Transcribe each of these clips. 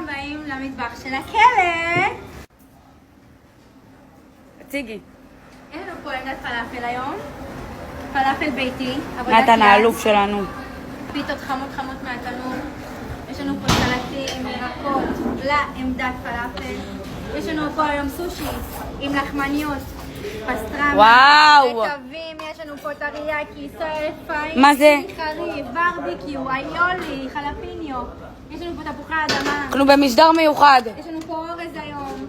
הבאים למטבח של הכלא. הציגי. אין לנו פה עמדת פלאפל היום. פלאפל ביתי. נתן האלוף שלנו. פיתות חמות מהתנור. יש לנו פה סלטים, ירקות, לעמדת פלאפל. יש לנו פה היום סושי עם לחמניות, פסטרמה, וואו! רטבים, יש לנו פה טריאקי, סויה לפעמים, מה זה? חריף, ברביקיו, איולי, חלפיניו. יש לנו פה תפוחי אדמה. אנחנו במשדר מיוחד. יש לנו פה אורז היום.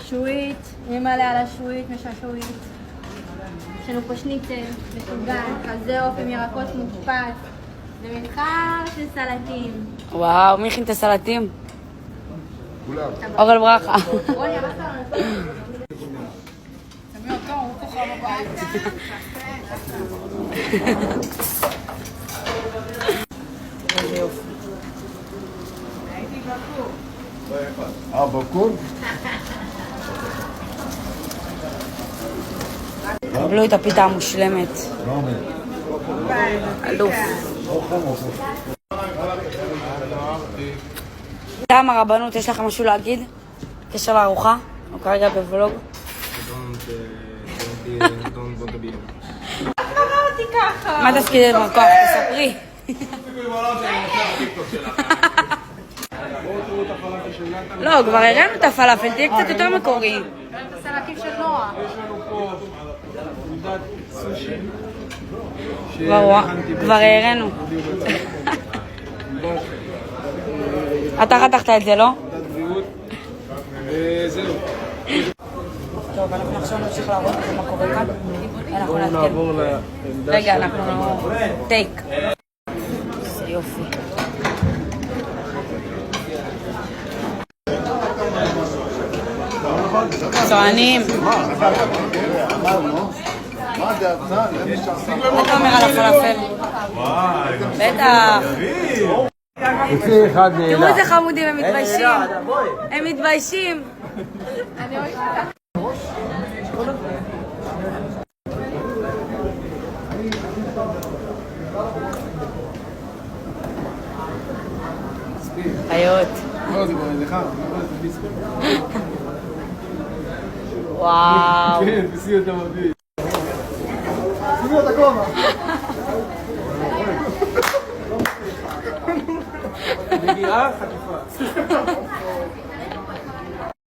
שועית, ממלא על השועית, משעשועית. יש לנו פה שניצל, מטוגן, חזה עוף עם ירקות מוקפץ. ומבחר של סלטים. וואו, מי הכין את הסלטים? כולם. אורל ברכה. רוני, אמרת לנו. שמי אותו, הוא כוכב הבית. איזה יופי. הייתי בקור. בקור? קבלו את הפיתה המושלמת. לא עומד. אלוף. טעם הרבנות, יש לכם משהו להגיד? קשר לארוחה? או כרגע בוולוג? קרא אותי ככה. מה תפקידי במקום? תספרי. לא, כבר הראינו את הפלאפל, תהיה קצת יותר מקורי. את הסלטים של נועה. יש לנו פה עמדת סושי. כבר הראינו. אתה חתכת את זה, לא? עמדת בריאות. וזהו. טוב, אנחנו עכשיו נמשיך להראות לכם מה קורה כאן. אנחנו בואו נעדכן. נעבור לעמדה רגע, אנחנו טייק. איזה יופי. צוענים. מה זה אבזן? מה אתה אומר על הפלאפל? בטח. תראו איזה חמודים, הם מתביישים. הם מתביישים. אני אוהבת אותך. חיות. לא, זה כבר לך. וואו. כן, תעשי אותה מביא. שימי אותה כובע. מגיעה חטיפה.